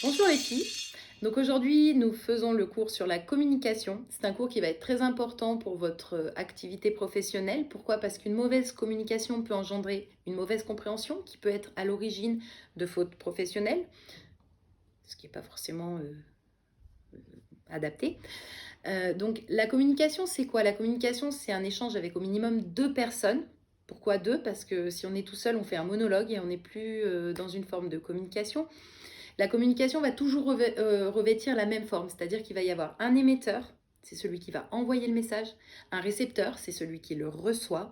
Bonjour les filles, donc aujourd'hui nous faisons le cours sur la communication. C'est un cours qui va être très important pour votre activité professionnelle. Pourquoi? Parce qu'une mauvaise communication peut engendrer une mauvaise compréhension qui peut être à l'origine de fautes professionnelles, ce qui n'est pas forcément adapté. Donc la communication c'est quoi? La communication c'est un échange avec au minimum deux personnes. Pourquoi deux? Parce que si on est tout seul on fait un monologue et on n'est plus dans une forme de communication. La communication va toujours revêtir la même forme, c'est-à-dire qu'il va y avoir un émetteur, c'est celui qui va envoyer le message, un récepteur, c'est celui qui le reçoit.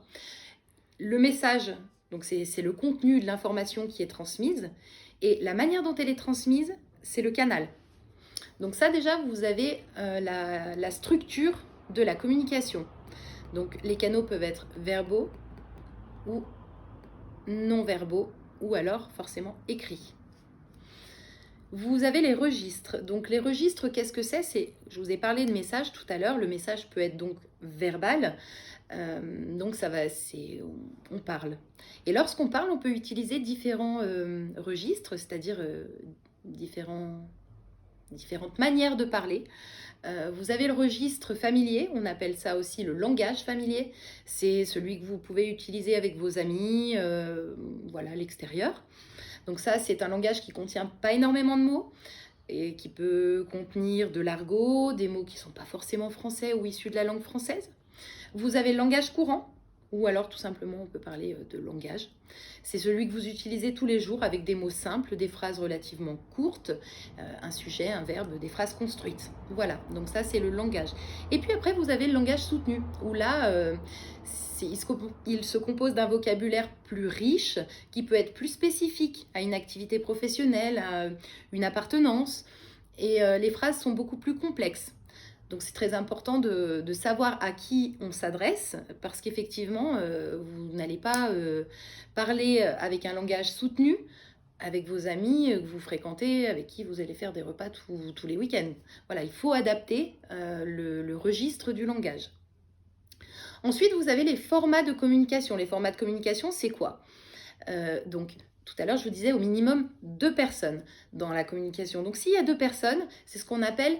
Le message, donc c'est le contenu de l'information qui est transmise, et la manière dont elle est transmise, c'est le canal. Donc ça déjà, vous avez la structure de la communication. Donc les canaux peuvent être verbaux ou non verbaux, ou alors forcément écrits. Vous avez les registres. Donc les registres, qu'est-ce que c'est? Je vous ai parlé de message tout à l'heure. Le message peut être donc verbal. Donc ça va, on parle. Et lorsqu'on parle, on peut utiliser différents registres, c'est-à-dire différentes manières de parler. Vous avez le registre familier, on appelle ça aussi le langage familier. C'est celui que vous pouvez utiliser avec vos amis, voilà, à l'extérieur. Donc ça, c'est un langage qui contient pas énormément de mots et qui peut contenir de l'argot, des mots qui ne sont pas forcément français ou issus de la langue française. Vous avez le langage courant, ou alors tout simplement on peut parler de langage. C'est celui que vous utilisez tous les jours avec des mots simples, des phrases relativement courtes, un sujet, un verbe, des phrases construites. Voilà, donc ça c'est le langage. Et puis après vous avez le langage soutenu, où là il se compose d'un vocabulaire plus riche, qui peut être plus spécifique à une activité professionnelle, à une appartenance, et les phrases sont beaucoup plus complexes. Donc c'est très important de savoir à qui on s'adresse, parce qu'effectivement, vous n'allez pas parler avec un langage soutenu avec vos amis que vous fréquentez, avec qui vous allez faire des repas tous les week-ends. Voilà, il faut adapter le registre du langage. Ensuite, vous avez les formats de communication. Les formats de communication, c'est quoi? Donc, tout à l'heure, je vous disais au minimum deux personnes dans la communication. Donc, s'il y a deux personnes, c'est ce qu'on appelle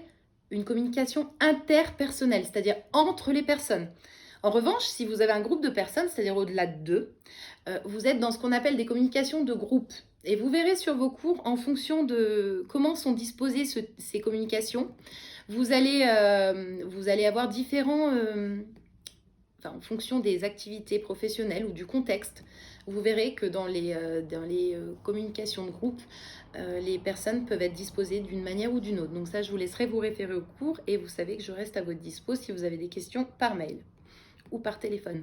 une communication interpersonnelle, c'est-à-dire entre les personnes. En revanche, si vous avez un groupe de personnes, c'est-à-dire au-delà de deux, vous êtes dans ce qu'on appelle des communications de groupe. Et vous verrez sur vos cours, en fonction de comment sont disposées ces communications, vous allez avoir différents... en fonction des activités professionnelles ou du contexte, vous verrez que dans les communications de groupe, les personnes peuvent être disposées d'une manière ou d'une autre. Donc ça, je vous laisserai vous référer au cours et vous savez que je reste à votre dispo si vous avez des questions par mail ou par téléphone.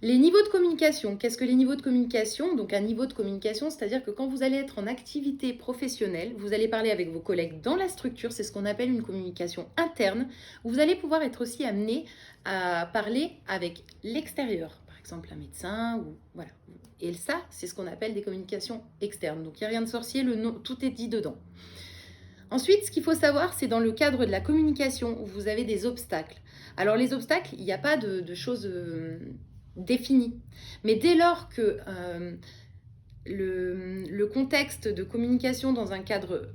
Les niveaux de communication. Qu'est-ce que les niveaux de communication? Donc un niveau de communication, c'est-à-dire que quand vous allez être en activité professionnelle, vous allez parler avec vos collègues dans la structure, c'est ce qu'on appelle une communication interne, où vous allez pouvoir être aussi amené à parler avec l'extérieur, par exemple un médecin, ou voilà. Et ça, c'est ce qu'on appelle des communications externes. Donc il n'y a rien de sorcier, tout est dit dedans. Ensuite, ce qu'il faut savoir, c'est dans le cadre de la communication où vous avez des obstacles. Alors les obstacles, il n'y a pas de choses définies. Mais dès lors que le contexte de communication dans un cadre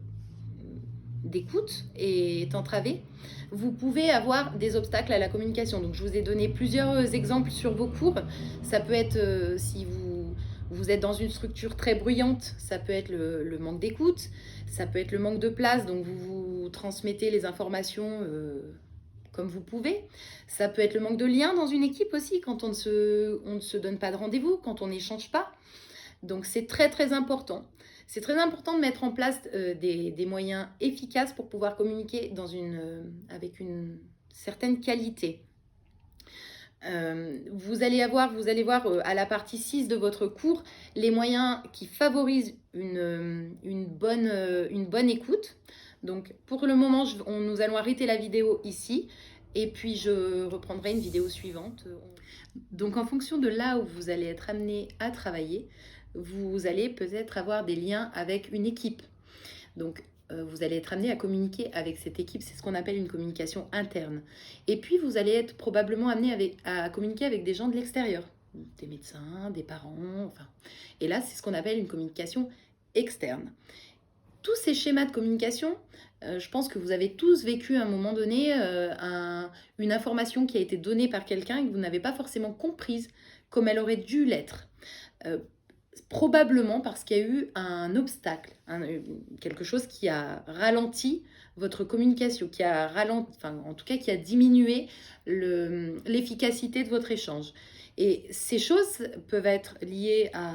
d'écoute est entravé, vous pouvez avoir des obstacles à la communication. Donc je vous ai donné plusieurs exemples sur vos cours. Ça peut être si vous êtes dans une structure très bruyante, ça peut être le manque d'écoute, ça peut être le manque de place, donc vous transmettez les informations comme vous pouvez. Ça peut être le manque de lien dans une équipe aussi, quand on ne se donne pas de rendez-vous, quand on n'échange pas. Donc c'est très très important. C'est très important de mettre en place des moyens efficaces pour pouvoir communiquer avec une certaine qualité. Vous allez voir à la partie 6 de votre cours les moyens qui favorisent une bonne écoute. Donc pour le moment, nous allons arrêter la vidéo ici et puis je reprendrai une vidéo suivante. Donc en fonction de là où vous allez être amené à travailler, vous allez peut-être avoir des liens avec une équipe. Donc vous allez être amené à communiquer avec cette équipe, c'est ce qu'on appelle une communication interne. Et puis vous allez être probablement amené à communiquer avec des gens de l'extérieur, des médecins, des parents, enfin. Et là, c'est ce qu'on appelle une communication externe. tous ces schémas de communication, je pense que vous avez tous vécu à un moment donné une information qui a été donnée par quelqu'un et que vous n'avez pas forcément comprise comme elle aurait dû l'être. Euh, Probablement parce qu'il y a eu un obstacle, quelque chose qui a ralenti votre communication, qui a ralenti, enfin en tout cas qui a diminué l'efficacité de votre échange. Et ces choses peuvent être liées à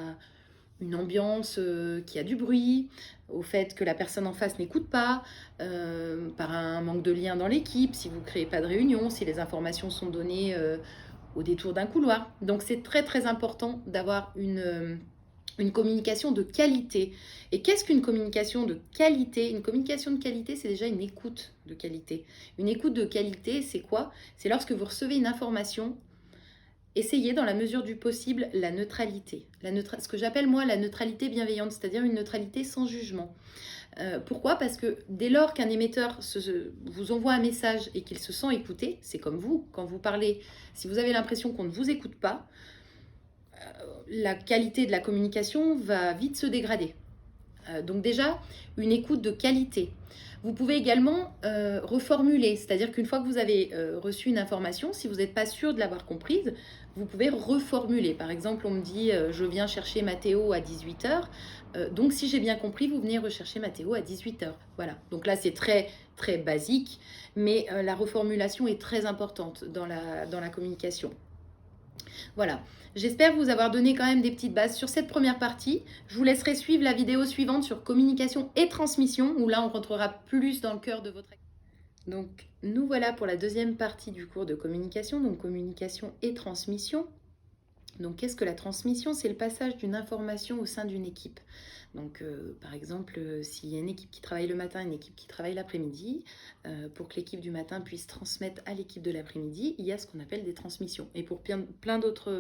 une ambiance qui a du bruit, au fait que la personne en face n'écoute pas, par un manque de lien dans l'équipe, si vous ne créez pas de réunion, si les informations sont données au détour d'un couloir. Donc c'est très très important d'avoir une communication de qualité. Et qu'est-ce qu'une communication de qualité? Une communication de qualité, c'est déjà une écoute de qualité. Une écoute de qualité, c'est quoi? C'est lorsque vous recevez une information, essayez dans la mesure du possible la neutralité. Ce que j'appelle moi la neutralité bienveillante, c'est-à-dire une neutralité sans jugement. Pourquoi? Parce que dès lors qu'un émetteur vous envoie un message et qu'il se sent écouté, c'est comme vous, quand vous parlez, si vous avez l'impression qu'on ne vous écoute pas, la qualité de la communication va vite se dégrader. Donc déjà, une écoute de qualité. Vous pouvez également reformuler, c'est-à-dire qu'une fois que vous avez reçu une information, si vous n'êtes pas sûr de l'avoir comprise, vous pouvez reformuler. Par exemple, on me dit je viens chercher Mathéo à 18h. Donc si j'ai bien compris, vous venez rechercher Mathéo à 18h. Voilà. Donc là, c'est très très basique, mais la reformulation est très importante dans la communication. Voilà, j'espère vous avoir donné quand même des petites bases sur cette première partie. Je vous laisserai suivre la vidéo suivante sur communication et transmission, où là on rentrera plus dans le cœur de votre activité. Donc nous voilà pour la deuxième partie du cours de communication, donc communication et transmission. Donc qu'est-ce que la transmission? C'est le passage d'une information au sein d'une équipe. Donc par exemple, s'il y a une équipe qui travaille le matin, une équipe qui travaille l'après-midi, pour que l'équipe du matin puisse transmettre à l'équipe de l'après-midi, il y a ce qu'on appelle des transmissions. Et pour plein d'autres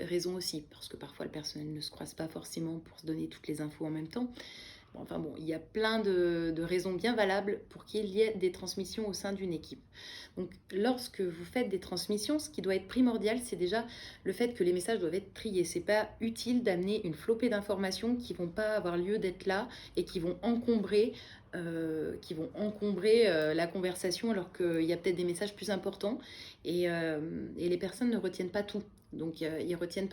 raisons aussi, parce que parfois le personnel ne se croise pas forcément pour se donner toutes les infos en même temps. Enfin bon, il y a plein de raisons bien valables pour qu'il y ait des transmissions au sein d'une équipe. Donc lorsque vous faites des transmissions, ce qui doit être primordial, c'est déjà le fait que les messages doivent être triés. C'est pas utile d'amener une flopée d'informations qui vont pas avoir lieu d'être là et qui vont encombrer la conversation alors qu'il y a peut-être des messages plus importants et les personnes ne retiennent pas tout. Donc ils retiennent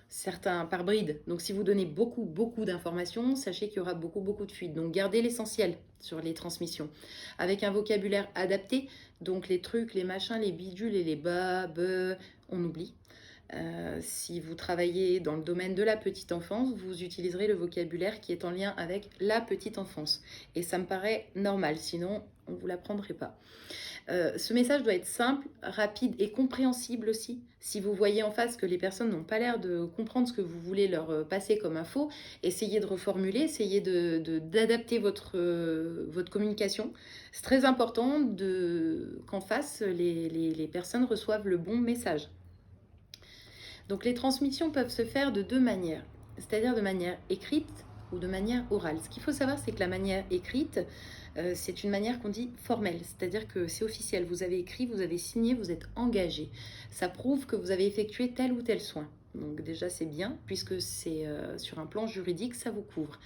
certains par bride. Donc si vous donnez beaucoup d'informations, sachez qu'il y aura beaucoup de fuites. Donc gardez l'essentiel sur les transmissions. Avec un vocabulaire adapté, donc les trucs, les machins, les bidules et les on oublie. Si vous travaillez dans le domaine de la petite enfance, vous utiliserez le vocabulaire qui est en lien avec la petite enfance. Et ça me paraît normal, sinon on ne vous l'apprendrait pas. Ce message doit être simple, rapide et compréhensible aussi. Si vous voyez en face que les personnes n'ont pas l'air de comprendre ce que vous voulez leur passer comme info, essayez de reformuler, essayez d'adapter votre communication. C'est très important qu'en face, les personnes reçoivent le bon message. Donc les transmissions peuvent se faire de deux manières, c'est-à-dire de manière écrite ou de manière orale. Ce qu'il faut savoir, c'est que la manière écrite, c'est une manière qu'on dit formelle, c'est-à-dire que c'est officiel. Vous avez écrit, vous avez signé, vous êtes engagé. Ça prouve que vous avez effectué tel ou tel soin. Donc déjà, c'est bien, puisque c'est sur un plan juridique, ça vous couvre.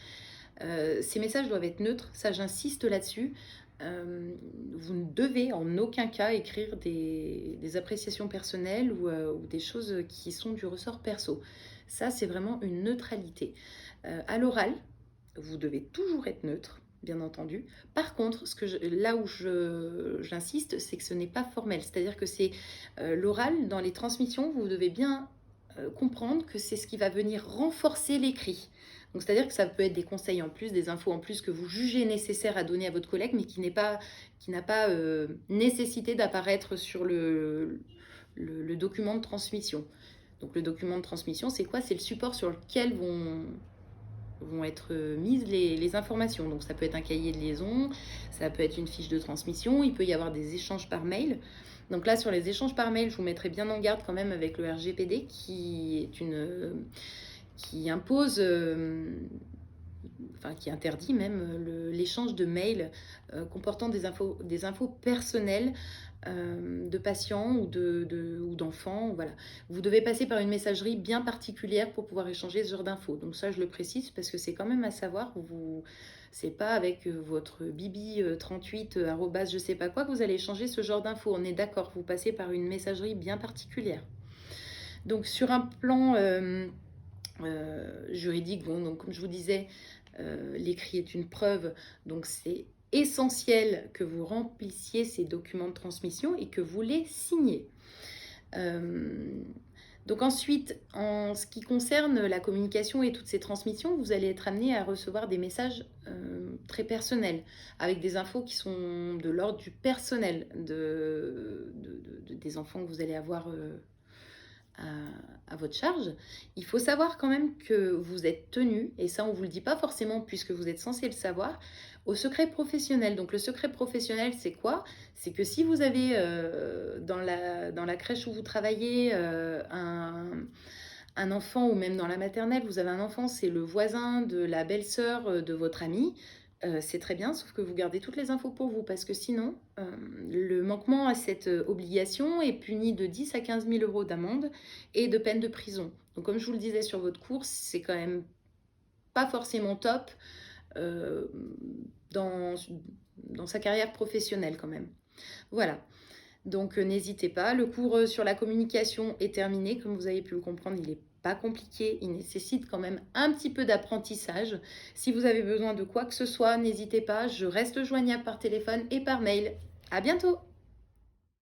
Ces messages doivent être neutres, ça j'insiste là-dessus. Vous ne devez en aucun cas écrire des appréciations personnelles ou des choses qui sont du ressort perso. Ça, c'est vraiment une neutralité. À l'oral, vous devez toujours être neutre, bien entendu. Par contre, là où j'insiste, c'est que ce n'est pas formel. C'est-à-dire que c'est l'oral, dans les transmissions, vous devez bien comprendre que c'est ce qui va venir renforcer l'écrit. Donc, c'est-à-dire que ça peut être des conseils en plus, des infos en plus que vous jugez nécessaires à donner à votre collègue, mais qui n'a pas nécessité d'apparaître sur le document de transmission. Donc, le document de transmission, c'est quoi? C'est le support sur lequel vont être mises les informations. Donc, ça peut être un cahier de liaison, ça peut être une fiche de transmission, il peut y avoir des échanges par mail. Donc là, sur les échanges par mail, je vous mettrai bien en garde quand même avec le RGPD qui impose enfin qui interdit même l'échange de mails comportant des infos personnelles de patients ou d'enfants. Voilà. Vous devez passer par une messagerie bien particulière pour pouvoir échanger ce genre d'infos. Donc ça, je le précise parce que c'est quand même à savoir. C'est pas avec votre bibi 38 arrobase je sais pas quoi que vous allez échanger ce genre d'infos. On est d'accord, vous passez par une messagerie bien particulière. Donc sur un plan juridique, bon, donc comme je vous disais, l'écrit est une preuve, donc c'est essentiel que vous remplissiez ces documents de transmission et que vous les signiez. Donc ensuite, en ce qui concerne la communication et toutes ces transmissions, vous allez être amené à recevoir des messages très personnels, avec des infos qui sont de l'ordre du personnel des enfants que vous allez avoir à votre charge. Il faut savoir quand même que vous êtes tenu, et ça on ne vous le dit pas forcément puisque vous êtes censé le savoir, au secret professionnel. Donc le secret professionnel, c'est quoi? C'est que si vous avez dans la crèche où vous travaillez un enfant, ou même dans la maternelle, vous avez un enfant, c'est le voisin de la belle-sœur de votre ami, c'est très bien, sauf que vous gardez toutes les infos pour vous, parce que sinon, le manquement à cette obligation est puni de 10 à 15 000 euros d'amende et de peine de prison. Donc comme je vous le disais sur votre course, c'est quand même pas forcément top euh, dans, dans sa carrière professionnelle quand même. Voilà. Donc n'hésitez pas. Le cours sur la communication est terminé. Comme vous avez pu le comprendre, il n'est pas compliqué. Il nécessite quand même un petit peu d'apprentissage. Si vous avez besoin de quoi que ce soit, n'hésitez pas. Je reste joignable par téléphone et par mail. À bientôt!